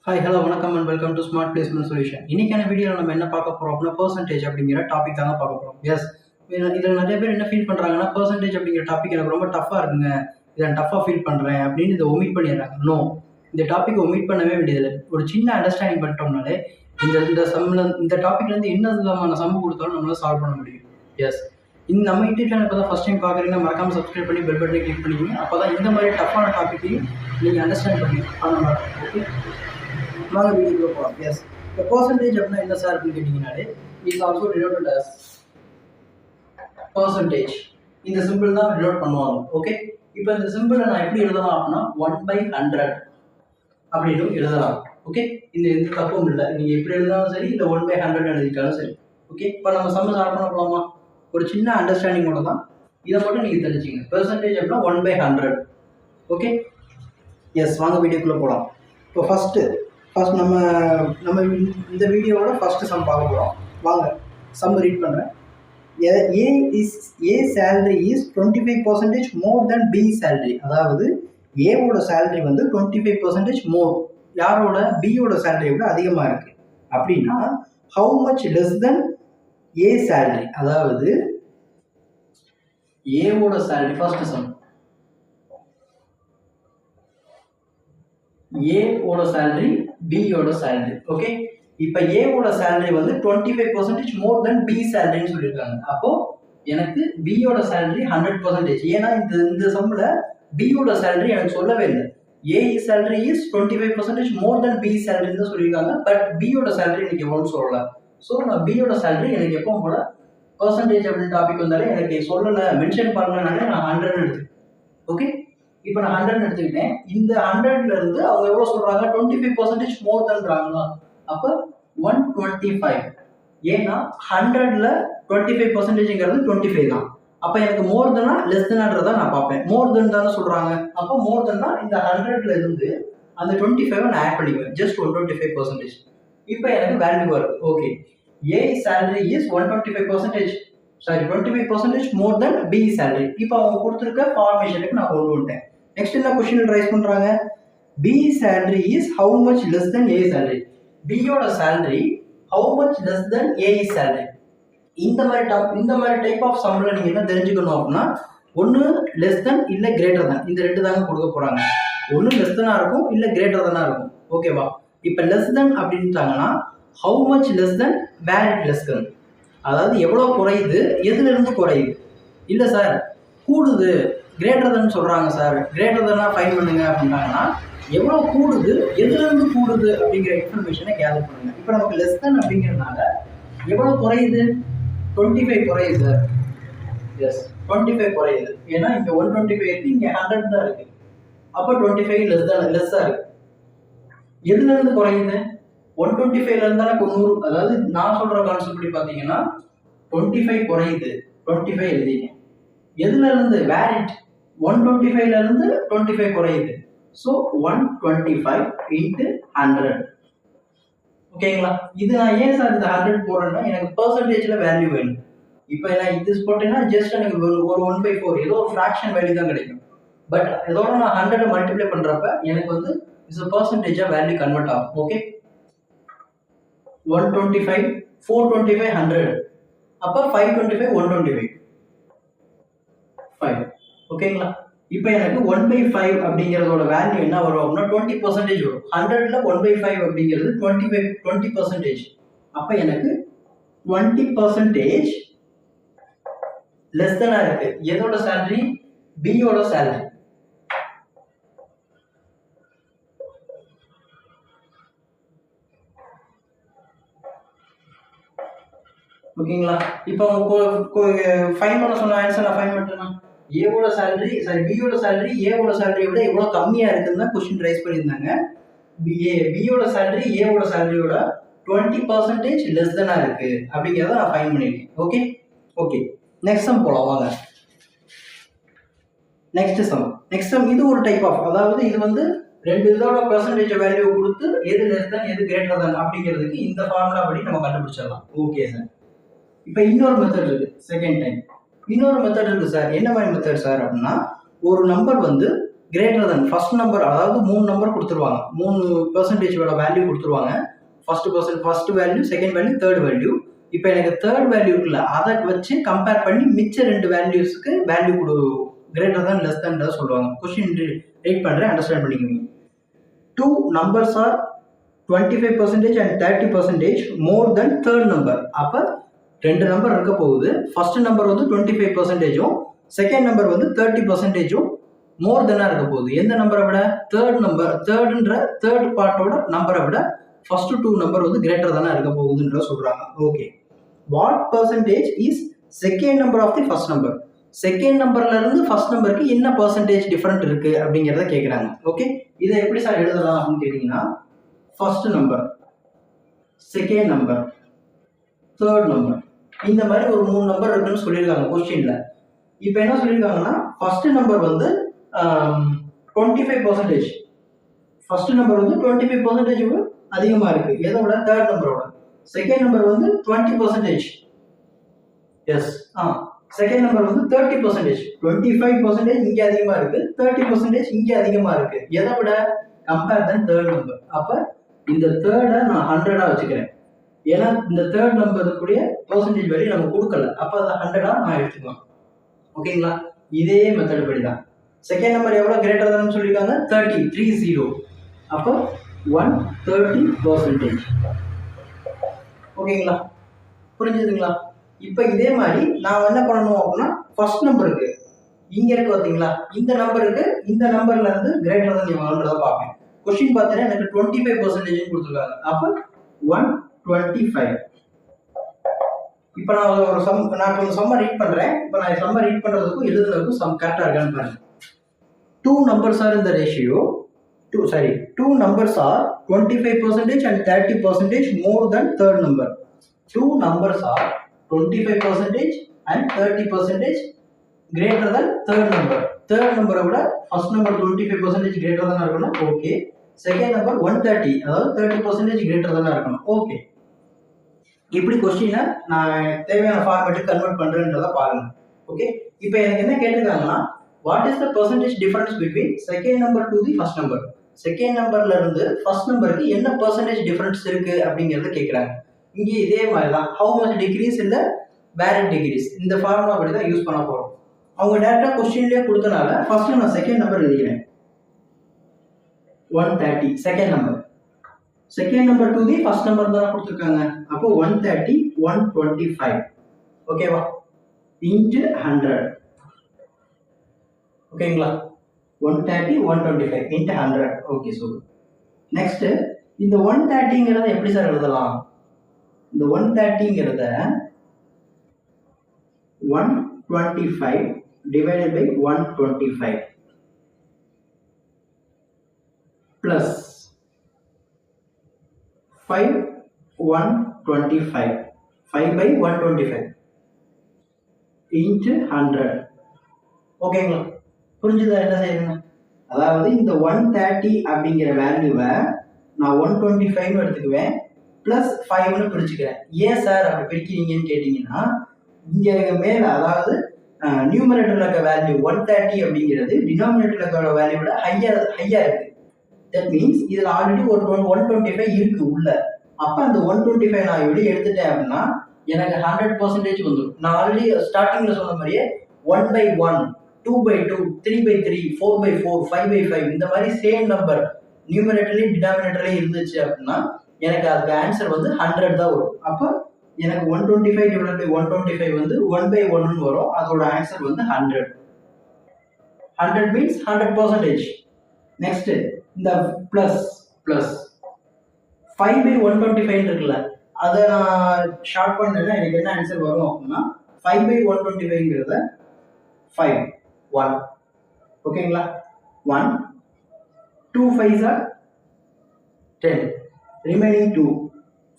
Hi hello வணக்கம் and welcome to smart placement solution. இன்னைக்கான வீடியோவில் நம்ம என்ன பார்க்க போகிறோம் அப்படின்னா பர்சன்டேஜ் அப்படிங்கிற டாபிக் தான் பார்க்க போகிறோம். எஸ், இதில் நிறைய பேர் என்ன ஃபீல் பண்ணுறாங்கன்னா பர்சன்டேஜ் அப்படிங்கிற டாபிக் எனக்கு ரொம்ப டஃப்பாக இருக்குங்க, இதை டஃப்பாக ஃபீல் பண்ணுறேன் அப்படின்னு இதை ஒமிட் பண்ணிடுறாங்க. நோ, இந்த டாப்பிக்கை ஒமிட் பண்ணவே வேண்டியதில்லை. ஒரு சின்ன அண்டர்ஸ்டாண்டிங் பண்ணிட்டோம்னாலே இந்த டாப்பிக்லேருந்து என்ன விதமான சம்மு கொடுத்தாலும் நம்மளால் சால்வ் பண்ண முடியும். எஸ், நம்ம யூடியூப் சேனல் இப்போ தான் ஃபஸ்ட் டைம் பார்க்குறீங்கன்னா மறக்காமல் சப்ஸ்கிரைப் பண்ணி பெல் பட்டனை கிளிக் பண்ணிக்கோங்க. அப்போ தான் இந்த மாதிரி டஃப்பான டாப்பிக்கையும் நீங்கள் அண்டர்ஸ்டாண்ட் பண்ண மாதிரி. ஓகே, வாங்க வீடியோக்குள்ள போகலாம். எஸ், இப்போ பர்சன்டேஜ் அப்படின்னா என்ன சார் அப்படின்னு கேட்டிங்கனாலே is also denoted as percentage. இந்த சிம்பிள் தான் டினோட் பண்ணுவாங்க. ஓகே, இப்போ இந்த சிம்பிளை நான் எப்படி எழுதலாம் அப்படின்னா 1/100 அப்படின்னு எழுதலாம். ஓகே, இந்த எந்த தப்பும் இல்லை, நீங்கள் எப்படி எழுதினாலும் சரி, இல்லை 1/100 எழுதிட்டாலும் சரி. ஓகே, இப்போ நம்ம சம்ம ஸ்டார்ட் பண்ண போகலாமா? ஒரு சின்ன அண்டர்ஸ்டாண்டிங்கோட தான் இதை மட்டும் நீங்கள் தெரிஞ்சுங்க. பெர்சன்டேஜ் அப்படின்னா 1/100. ஓகே, எஸ், வாங்க வீடியோக்குள்ளே போகலாம். இப்போ ஃபஸ்ட் நம்ம இந்த வீடியோவோட ஃபஸ்ட்டு சம் பார்க்க போகிறோம். வாங்க சம் ரீட் பண்ணுறேன். A salary is 25% more than B salary. அதாவது ஏவோட சேலரி வந்து 25% மோர், யாரோட? பியோட சேலரியை விட அதிகமாக இருக்குது. அப்படின்னா how much less than A salary? அதாவது ஏவோட சேலரி, ஃபர்ஸ்ட் சம் ஏவோட சேலரி பியோட சேலரி. ஓகே, இப்போ ஏவோட சேலரி வந்து 25% மோர் தென் பி சேலரின்னு சொல்லியிருக்காங்க. அப்போ எனக்கு பியோட சேலரி 100%. ஏன்னா இந்த சம்மில் பியோட சேலரி எனக்கு சொல்லவே இல்லை. A salary is 25% more than B சேலரின்னு தான் சொல்லியிருக்காங்க. பட் பியோட சேலரி எனக்கு எவ்வளோன்னு சொல்லலை. ஸோ நான் பியோட சேலரி எனக்கு எப்பவும் போல பர்சன்டேஜ் அப்படின்னு டாபிக் வந்தாலே எனக்கு சொல்லலை, மென்ஷன் பண்ணலனாலே நான் 100 எடுத்துக்கேன். ஓகே, இப்போ நான் 100 எடுத்துக்கிட்டேன். இந்த 100ல இருந்து அவங்க எவ்வளோ சொல்றாங்க? 25% மோர் தன்றாங்களா? அப்போ 125. ஏன்னா 100ல 25%ங்கிறது 25 தான். அப்போ எனக்கு மோர் தெனா லெஸ் தெனான்றதை நான் பார்ப்பேன். மோர் தென் தானே சொல்றாங்க. அப்போ மோர் தென்னா இந்த 100ல இருந்து அந்த 25 நான் ஆட் பண்ணிக்குவேன். ஜஸ்ட் 125%. இப்போ எனக்கு வேல்யூ வருது. Okay, A salary is 25% more than B salary. இப்போ அவங்க கொடுத்துருக்க ஃபார்மேஷனுக்கு நான் கொண்டு வந்துட்டேன். நெக்ஸ்ட் என்ன கொஸ்டின் ரைஸ் பண்றாங்க? B salary is how much less than A salary. பியோட salary how much less than A salary. இந்த மாதிரி டைப் ஆஃப் சம்ல நீங்க என்ன தெரிஞ்சுக்கணும் அப்படின்னா, ஒன்று லெஸ் தென் இல்லை கிரேட்டர் தென், இந்த ரெண்டு தாங்க கொடுக்க போறாங்க. ஒன்று லெஸ் தெனா இருக்கும், இல்லை கிரேட்டர் தெனா இருக்கும். ஓகேவா? இப்போ லெஸ் தென் அப்படின்ட்டாங்கன்னா how much less than where it less than, அதாவது எவ்வளோ குறையுது, எதுல இருந்து குறையுது. இல்லை சார் கூடுது, கிரேட்டர் தென் சொல்றாங்க சார், கிரேட்டர் தென்னா ஃபைன் பண்ணுங்க அப்படின்ட்டாங்கன்னா எவ்வளோ கூடுது, எதுல இருந்து கூடுது அப்படிங்கிற இன்ஃபர்மேஷனை கேதர் பண்ணுங்க. இப்போ நமக்கு லெஸ் தென் அப்படிங்கிறதுனால எவ்வளோ குறையுது? 25 குறையுது. எஸ், 25 குறையுது. ஏன்னா இங்க 125 இருக்கு, இங்க 100 தான் இருக்கு. அப்போ 25 லெஸ்ஸா இருக்கு. எதுல இருந்து குறையுது? 125ல இருந்தா 100. அதாவது நான் சொல்ற கான்செப்ட் படி பாத்தீங்கன்னா 25 குறையுது, 25 எழுதிங்க. எதுல இருந்து? வேரிட். 125ல இருந்து 25 குறையுது. So 125 into 100. ஓகேங்களா? இது நான் ஏன் சார் இந்த 100 போடுறேன்னா எனக்கு பெர்சன்டேஜ்ல வேல்யூ வேணும். இப்போ நான் இது போட்டேன்னா ஜஸ்ட் எனக்கு ஒரு 1/4 ஏதோ ஒரு ஃபிராக்ஷன் வேல்யூ தான் கிடைக்கும். பட் இதோட நான் 100 மல்டிப்ளை பண்றப்ப எனக்கு வந்து இஸ் பெர்சன்டேஜா வேல்யூ கன்வெர்ட் ஆகும். ஓகே, 125 425 100. அப்போ 525 125 5. ஓகேங்களா? இப்போ எனக்கு 1/5 அப்படிங்கிறதோட வேல்யூ என்ன வரும் அப்படின்னா 20% வரும். 100ல 1/5 அப்படிங்கிறது 20%. அப்போ எனக்கு 20% லெஸ் தெனா இருக்கு. எதோட சேலரி? பியோட சேலரி. ஓகேங்களா? இப்போ ஃபைன் பண்ண சொன்ன ஆன்சர் நான் ஃபைன் பண்ணிட்டேன்னா ஏவோட சேலரி பியோட சேலரி ஏவோட சேலரியை விட எவ்வளோ கம்மியாக இருக்குன்னு தான் கொஸ்டின் ரைஸ் பண்ணியிருந்தாங்க. பியோட சேலரி ஏவோட சேலரியோட 20% லெஸ் தெனா இருக்கு அப்படிங்கிறத நான் ஃபைன் பண்ணியிருக்கேன். ஓகே ஓகே, நெக்ஸ்ட் சம் போகலாம் வாங்க. நெக்ஸ்ட் சம் இது ஒரு டைப் ஆஃப், அதாவது இது வந்து ரெண்டு இதோட பெர்சன்டேஜ் வேல்யூ கொடுத்து எது லெஸ் தென் எது கிரேட்டர் தென் அப்படிங்கிறதுக்கு இந்த ஃபார்முலா படி நம்ம கண்டுபிடிச்சிடலாம். ஓகே சார், இப்போ இன்னொரு மெத்தட் இருக்கு. செகண்ட் டைம் இன்னொரு மெத்தட் இருக்கு சார். என்ன மாதிரி மெத்தட் சார் அப்படின்னா, ஒரு நம்பர் வந்து கிரேட்டர் தென் ஃபர்ஸ்ட் நம்பர், அதாவது 3 நம்பர் கொடுத்துருவாங்க, 3% வேல்யூ கொடுத்துருவாங்க. First value, second value, third value. இப்போ எனக்கு தேர்ட் வேல்யூ இருக்குல்ல, அதை வச்சு கம்பேர் பண்ணி மிச்ச 2 வேல்யூஸ்க்கு வேல்யூ கொடு, கிரேட்டர் தென் லெஸ் தென் சொல்லுவாங்க. கொஸ்டின் ரீட் பண்ணுறேன், அண்டர்ஸ்டாண்ட் பண்ணிக்கோங்க. 2 numbers are 25% and 30% more than third number. அப்போ 2 நம்பர் இருக்க போகுது. ஃபர்ஸ்ட் நம்பர் வந்து 25%, செகண்ட் நம்பர் வந்து 30% மோர் தென்னா இருக்க போகுது. எந்த நம்பரை விட? தேர்ட் பார்ட்டோட நம்பரை விட ஃபர்ஸ்ட் 2 நம்பர் வந்து கிரேட்டர் தானே இருக்க போகுதுன்ற சொல்றாங்க. Okay, what percentage is second number of the first number? Second நம்பர்ல இருந்து ஃபர்ஸ்ட் நம்பருக்கு என்ன பர்சன்டேஜ் டிஃபரெண்ட் இருக்கு அப்படிங்கிறத கேட்குறாங்க. ஓகே, இதை எப்படி சார் எழுதலாம் அப்படின்னு கேட்டீங்கன்னா, first number, second number, third number, இந்த மாதிரி ஒரு 3 நம்பர் இருக்குன்னு சொல்லியிருக்காங்க கொஸ்டின்ல. இப்போ என்ன சொல்லியிருக்காங்கன்னா, ஃபர்ஸ்ட் நம்பர் வந்து 25%. ஃபர்ஸ்ட் நம்பர் வந்து 25% அதிகமா இருக்கு, எதோட? தேர்ட் நம்பரோட. செகண்ட் நம்பர் வந்து 20%. எஸ், செகண்ட் நம்பர் வந்து 30%. 25% இங்க அதிகமா இருக்கு, 30% இங்க அதிகமா இருக்கு. எதை விட? கம்பேர் தன் தேர்ட் நம்பர். அப்ப இந்த தேர்டை நான் 100 வச்சுக்கிறேன், ஏன்னா இந்த தேர்ட் நம்பருக்குரிய பெர்சன்டேஜ் வேல்யூ நம்ம கொடுக்கல. அப்ப அதை 100 நான் எடுத்துக்கலாம். ஓகேங்களா? இதே மெத்தட் படி தான். செகண்ட் நம்பர் எவ்வளவு கிரேட்டர் தான் சொல்லியிருக்காங்க? 30. அப்போ 130%. ஓகேங்களா? புரிஞ்சுதுங்களா? இப்போ இதே மாதிரி நான் என்ன பண்ணணும் அப்படின்னா, ஃபர்ஸ்ட் நம்பருக்கு இங்க இருக்கு பார்த்தீங்களா, இந்த நம்பருக்கு இந்த நம்பர்ல இருந்து கிரேட்டர் தான் எவ்வளோன்றதை பார்ப்பேன். கொஸ்டின் பார்த்தீங்கன்னா எனக்கு 25% கொடுத்துருக்காங்க. அப்போ 125. இப்போ நான் ஒரு சம்ம ரீட் பண்றேன். இப்போ நான் சம்ம ரீட் பண்றதுக்கும் எழுதுனதுக்கும் சம் கரெக்டாக இருக்கான்னு பாருங்க. 2 numbers are in the ratio. 2 numbers are 25% and 30% more than third number. 2 numbers are 25% and 30% greater than third number. Third number விட first number 25% greater than இருக்கணும். ஓகே. செகண்ட் நம்பர் 130, அதாவது 30% greater than இருக்கணும். Okay. இப்படி கொஸ்டினை நான் தேவையான ஃபார்மேட்டுக்கு convert பண்றேன்றதை பாருங்க. Okay, இப்போ எனக்கு என்ன கேட்டிருக்காங்கன்னா, what is the percentage difference between second number to the first number? Second நம்பர்ல இருந்து ஃபர்ஸ்ட் நம்பருக்கு என்ன பெர்சன்டேஜ் டிஃபரன்ஸ் இருக்கு அப்படிங்கறத கேட்குறாங்க. இங்கே இதே மாதிரி தான், ஹவு மச் டிகிரிஸ் இல்லை வேரிட் டிகிரிஸ், இந்த ஃபார்முலா படி தான் யூஸ் பண்ண போறோம். அவங்க டேரக்டா கொஸ்டின்லேயே கொடுத்தனால ஃபர்ஸ்ட் நான் செகண்ட் நம்பர் எழுதிக்கிறேன். 130 second number. Second number to the first number தான் கொடுத்துருக்காங்க. அப்போ 130, 125. ஓகேவா? இன்ட்டு 100. ஓகேங்களா? 130, 125 இன்ட்டு 100. Okay, super. நெக்ஸ்ட், இந்த 130ங்கிறத எப்படி சார் எழுதலாம்? இந்த 130ங்கிறத 125 divided by 125 plus 5 125 5 by 125 into 100. ஓகேங்களா? புரிஞ்சுதா என்ன செய்யணும்? அதாவது இந்த 130 அப்படிங்கிற வேல்யூவை நான் 125 எடுத்துக்குவேன், பிளஸ் 5ன்னு பிரிச்சுக்கிறேன். ஏன் சார் அப்படி பிரிக்கிறீங்கன்னு கேட்டீங்கன்னா, இங்க இருக்க மேல, அதாவது நியூமரேட்டர்ல இருக்க வேல்யூ 130 அப்படிங்கிறது டினாமினேட்டர்ல இருக்க வேல்யூ விட ஹையா இருக்கு. தட் மீன்ஸ் இதுல ஆல்ரெடி ஒரு 125 இருக்கு உள்ள. அப்ப அந்த 125 நான் வெளியே எடுத்துட்டேன் அப்படின்னா எனக்கு 100% வந்துடும். நான் ஆல்ரெடி ஸ்டார்டிங்ல சொன்ன மாதிரியே 1/1, 2/2, 3/3, 4/4, 5/5 இந்த மாதிரி சேம் நம்பர் நியூமரேட்டர்லயும் டினாமினேட்டர்லயும் இருந்துச்சு அப்படின்னா எனக்கு அதுக்கு ஆன்சர் வந்து 100 தான் வரும். அப்போ எனக்கு 125 divided by 125 வந்து 1/1 வரும். அதோட ஆன்சர் வந்து 100. 100 மீன்ஸ் 100%. நெக்ஸ்ட், இந்த பிளஸ் 5/125 இருக்குல்ல, அதை நான் ஷார்ட் பண்ணேன்னா எனக்கு என்ன ஆன்சர் வரும் அப்படின்னா 5/125ங்கிறத 5 1. ஓகேங்களா? 1 2 5s are 10, remaining 2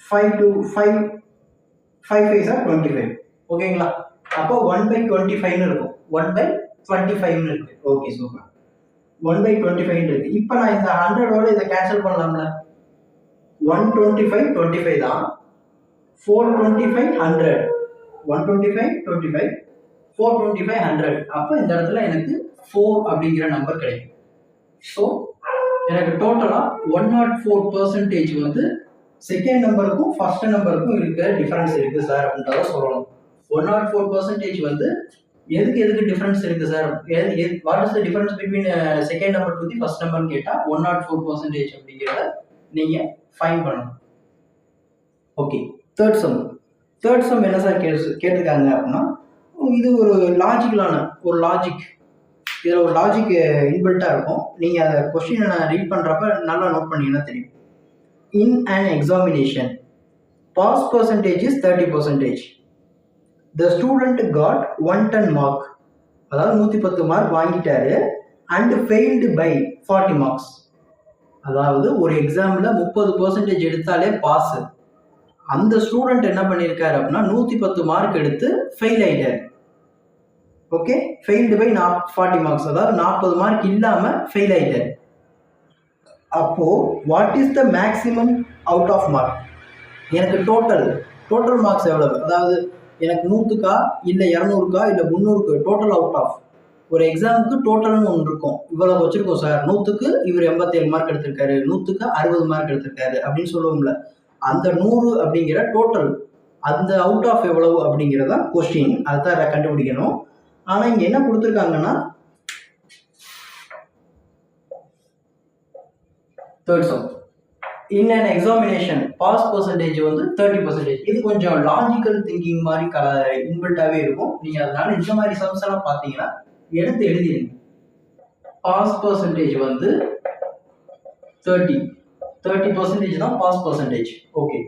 5 5s are 25. ஓகேங்களா? அப்போ 1/25 இருக்கும், 1/25 இருக்கு. Okay, super. 1/25 இருக்கு. இப்போ நான் இந்த 100ஓட இதை கேன்சல் பண்ணலாம்ல. 125 25 தான், 425 100, 125 25, 425 100. அப்போ இந்த இடத்துல எனக்கு 4 அப்படிங்கிற நம்பர் கிடைக்கும். ஸோ எனக்கு டோட்டலாக 104% வந்து செகண்ட் நம்பருக்கும் ஃபர்ஸ்ட் நம்பருக்கும் இருக்க டிஃபரன்ஸ் இருக்குது சார் அப்படின்றத சொல்லணும். 104% வந்து எதுக்கு டிஃபரன்ஸ் இருக்குது sir, what is the difference between second number to the ஃபர்ஸ்ட் நம்பர்னு கேட்டால் 104% அப்படிங்கிறத நீங்கள் ஃபைன் பண்ணணும். ஓகே, தேர்ட் சம் என்ன சார் கேட்டிருக்காங்க அப்படின்னா, இது ஒரு லாஜிக்கலான ஒரு லாஜிக், இதில் ஒரு லாஜிக் இன்பில்ட்டாக இருக்கும். நீங்கள் அந்த கொஸ்டினை நான் ரீட் பண்ணுறப்ப நல்லா நோட் பண்ணீங்கன்னா தெரியும். In an examination pass percentage is 30%. The student got 110 mark, அதாவது 110 மார்க் வாங்கிட்டாரு, அண்ட் ஃபெயில்டு பை 40 மார்க்ஸ். அதாவது ஒரு எக்ஸாமில் 30% எடுத்தாலே பாஸ். அந்த ஸ்டூடெண்ட் என்ன பண்ணியிருக்காரு அப்படின்னா 110 மார்க் எடுத்து ஃபெயில் ஆயிட்டாரு. ஓகே, ஃபெயில்டு பை 40 மார்க்ஸ், அதாவது 40 மார்க் இல்லாமல் ஃபெயில் ஆயிட்டாரு. அப்போ what is the maximum out of mark? எனக்கு டோட்டல் மார்க்ஸ் எவ்வளவு, அதாவது எனக்கு 100க்கா இல்லை 200க்கா இல்லை 300க்கு டோட்டல் அவுட் ஆஃப். ஒரு எக்ஸாமுக்கு டோட்டல்னு ஒன்று இருக்கும், இவ்வளோ வச்சிருக்கோம் சார், 100க்கு இவர் 87 மார்க் எடுத்திருக்காரு, 100க்கு 60 மார்க் எடுத்திருக்காரு அப்படின்னு சொல்லுவோம்ல. அந்த 100 அப்படிங்கிற டோட்டல், அந்த அவுட் ஆஃப் எவ்வளவு அப்படிங்கிறதா கொஸ்டின், அதை கண்டுபிடிக்கணும். ஆனால் இங்கே என்ன கொடுத்துருக்காங்கன்னா, third sum, in an examination pass percentage வந்து 30%. இது கொஞ்சம் லாஜிக்கல் திங்கிங் மாதிரி இன்பில்ட்டாகவே இருக்கும். நீங்கள் அதனால இந்த மாதிரி சம்ஸ் எல்லாம் பார்த்தீங்கன்னா எடுத்து எழுதிடுங்க. பாஸ் பர்சன்டேஜ் வந்து 30% தான் பாஸ் பர்சன்டேஜ். ஓகே,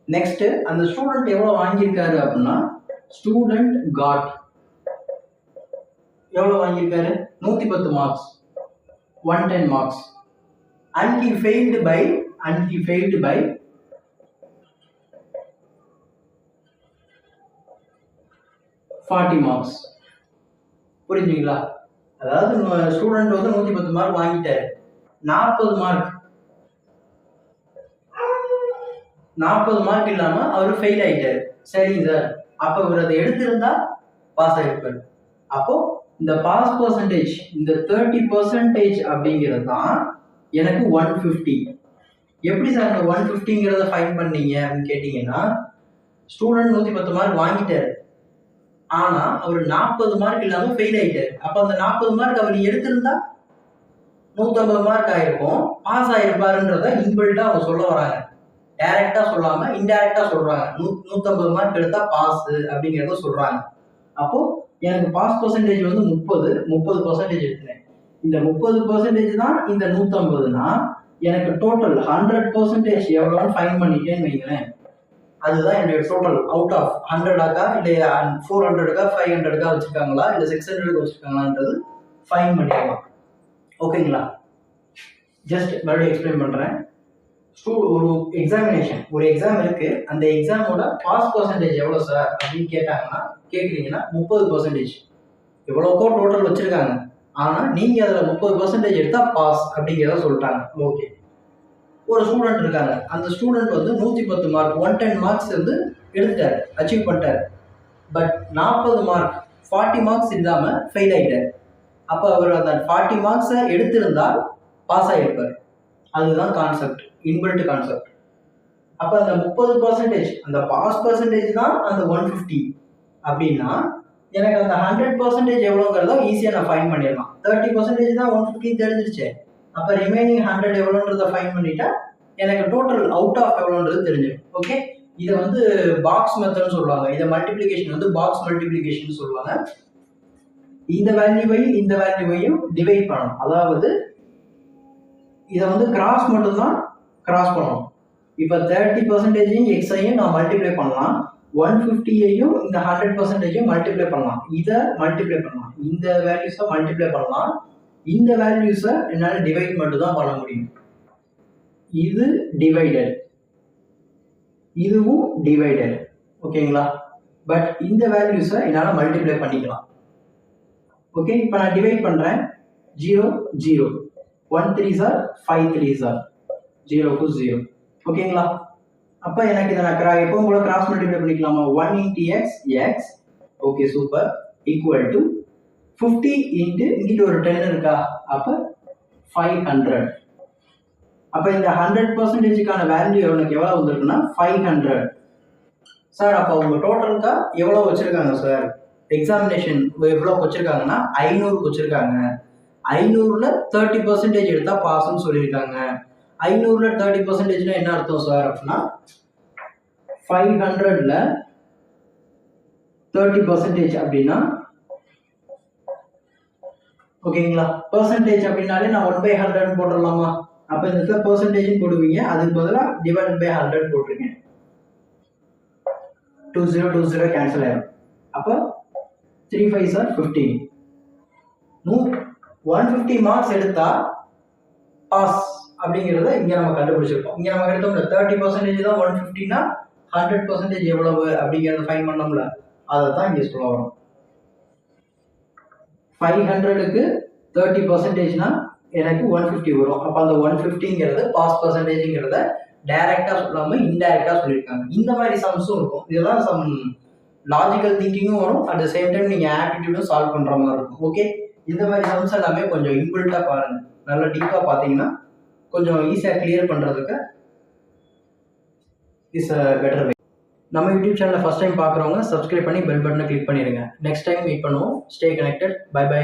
நெக்ஸ்ட் அந்த ஸ்டூடெண்ட் எவ்வளோ வாங்கியிருக்காரு அப்படின்னா, ஸ்டூடெண்ட் காட் எவ்வளோ வாங்கியிருக்காரு, 110 marks, 110 marks, and he failed by 40 marks. புரிஞ்சுங்களா? அதாவது ஸ்டூடெண்ட் வந்து 110 மார்க் வாங்கிட்டாரு, 40 மார்க் இல்லாம அவர் ஃபெயில் ஆயிட்டாரு. சரிங்க சார், அப்ப இவர் அதை எடுத்திருந்தா பாஸ் ஆயிருப்பாரு. அப்போ இந்த பாஸ் பர்சன்டேஜ், இந்த 30% அப்படிங்கிறது தான் எனக்கு 150. எப்படி சார் இந்த 150ங்கிறத ஃபைன் பண்ணீங்க அப்படின்னு கேட்டீங்கன்னா, ஸ்டூடெண்ட் 110 மார்க் வாங்கிட்டாரு, ஆனா அவர் 40 மார்க் இல்லாம ஃபெயில் ஆயிட்டாரு. அப்ப அந்த 40 மார்க் அவர் எடுத்திருந்தா 150 மார்க் ஆயிருக்கும், பாஸ் ஆயிருப்பாருன்றத இன்பில்ட்டா அவங்க சொல்ல வராங்க. டைரக்டா சொல்லாம இன்டைரக்டா சொல்றாங்க. 150 மார்க் எடுத்தா பாஸ் அப்படிங்கிறத சொல்றாங்க. அப்போ எனக்கு பாஸ் பர்சன்டேஜ் வந்து 30% எடுத்தேன். இந்த 30% தான் இந்த 150னா, எனக்கு டோட்டல் 100% எவ்வளோன்னு ஃபைன் பண்ணிட்டேன்னு வைங்களேன். அதுதான் என்னுடைய டோட்டல் அவுட் ஆஃப் 100க்கா இல்லை 400க்கா 500க்கா வச்சிருக்காங்களா இல்லை 600க்கு வச்சிருக்காங்களான்றது ஃபைன் பண்ணிடலாம். ஓகேங்களா? ஜஸ்ட் மறுபடியும் எக்ஸ்பிளைன் பண்றேன். ஒரு எக்ஸாம் இருக்கு, அந்த எக்ஸாமோட பாஸ் பர்சன்டேஜ் எவ்வளோ சார் அப்படின்னு கேட்குறீங்கன்னா 30%. எவ்வளோக்கோ டோட்டல் வச்சிருக்காங்க, ஆனா நீங்க அதுல 30% எடுத்தா பாஸ் அப்படிங்கிறத சொல்லிட்டாங்க. ஓகே, ஒரு ஸ்டூடெண்ட் இருக்காங்க, அந்த ஸ்டூடெண்ட் வந்து 110 மார்க் 110 மார்க்ஸ் வந்து எடுத்துட்டாரு, அச்சீவ் பண்ணிட்டாரு. பட் 40 மார்க் 40 மார்க்ஸ் இல்லாம ஃபெயில் ஆயிட்டாரு. அப்ப அவர் அந்த 40 மார்க்ஸை எடுத்திருந்தால் பாஸ் ஆகிருப்பார். அதுதான் கான்செப்ட், இன்பில்ட் கான்செப்ட். அப்ப அந்த 30% அந்த பாஸ் பர்சன்டேஜ் தான் அந்த 150 அப்படின்னா, எனக்கு அந்த 100% எவ்வளோங்கிறதோ ஈஸியாக நான் ஃபைன் பண்ணிடலாம். 30% தான் 150 தெரிஞ்சிருச்சு. அப்போ ரிமைனிங் 100 எவ்வளோன்றதை ஃபைன் பண்ணிட்டா எனக்கு டோட்டல் அவுட் ஆஃப் எவ்வளோன்றது தெரிஞ்சிடும். ஓகே, இதை வந்து பாக்ஸ் மெத்தட்னு சொல்லுவாங்க. இதை மல்டிப்ளிகேஷன் வந்து பாக்ஸ் மல்டிப்ளிகேஷன் சொல்லுவாங்க. இந்த வேல்யூவையும் டிவைட் பண்ணணும். அதாவது இதை வந்து கிராஸ் மட்டும்தான் கிராஸ் பண்ணணும். இப்போ 30%ஐயும் எக்ஸையும் நான் மல்டிப்ளை பண்ணலாம், 150ஐயும் இந்த 100%ஐயும் மல்டிப்ளை பண்ணலாம். இதை மல்டிப்ளை பண்ணலாம், இந்த வேல்யூஸை மல்டிப்ளை பண்ணலாம். இந்த வேல்யூஸை என்னால் டிவைட் மட்டும் தான் பண்ண முடியும். இது டிவைடட், இதுவும் டிவைடட். ஓகேங்களா? பட் இந்த வேல்யூஸை என்னால் மல்டிப்ளை பண்ணிக்கலாம். ஓகே, இப்போ நான் டிவைட் பண்ணுறேன். 0 0, 1 3s are 5 3s are 0 0. ஓகேங்களா? அப்போ எனக்கு இதை நான் எப்பவும் போல கிராஸ் மல்டிப்ளை பண்ணிக்கலாமா? 1 into x, okay super, equal to 50 into இங்கிட்ட ஒரு 10 இருக்கா, அப்போ 500. அப்போ இந்த 100%க்கான வேல்யூ எனக்கு எவ்வளோ வந்திருக்குன்னா 500. சார் அப்போ அவங்க டோட்டலுக்கா எவ்வளோ வச்சுருக்காங்க சார்? எக்ஸாமினேஷன் எவ்வளோ வச்சுருக்காங்கன்னா 500 வச்சுருக்காங்க. 500ல் 30% எடுத்தால் பாஸ்ன்னு சொல்லியிருக்காங்க. 500ல் 30%னா என்ன அர்த்தம் சார் அப்படின்னா 500ல் 30% அப்படின்னா ஓகேங்களா? பெர்சன்டேஜ் அப்படின்னாலே நான் 1/100 போட்டுடலாமா? அப்போ இந்த இடத்துல பெர்சன்டேஜ் போடுவீங்க, அதுக்கு பதிலாக டிவைட் பை 100 போட்டுருங்க. 20 கேன்சல் ஆயிடும். அப்போ 3 5s are 15. 150 மார்க்ஸ் எடுத்தா பாஸ் அப்படிங்கிறத இங்க நம்ம கண்டுபிடிச்சிருக்கோம். இங்க நம்ம எடுத்தோம்ல 30% தான் 150னா 100% எவ்வளவு அப்படிங்கிறத ஃபைண்ட் பண்ணோம்ல, அதை தான் இங்க சொல்ல வரும். 500க்கு 30%னா எனக்கு 150 வரும். அப்போ அந்த 150ங்கிறது பாஸ் பர்சன்டேஜ்ங்கிறத டைரக்டா சொல்லாம இன்டைரக்டா சொல்லியிருக்காங்க. இந்த மாதிரி சம்ஸும் இருக்கும். இதெல்லாம் சம் லாஜிக்கல் திங்கிங்கும் வரும். அட் த சேம் டைம் நீங்க ஆப்டிடியூடும் சால்வ் பண்ற மாதிரி இருக்கும். ஓகே, இந்த மாதிரி சம்ஸ் எல்லாமே கொஞ்சம் இன்பில்ட்டா பாருங்க. நல்லா டீப்பா பாத்தீங்கன்னா கொஞ்சம் ஈஸியா கிளியர் பண்றதுக்கு இஸ் a better way. நம்ம யூடியூப் சேனலை ஃபர்ஸ்ட் டைம் பார்க்குறவங்க சப்ஸ்கிரைப் பண்ணி பெல் பட்டனை கிளிக் பண்ணிடுங்க. நெக்ஸ்ட் டைம் மீட் பண்ணுவோம். Stay connected. Bye by.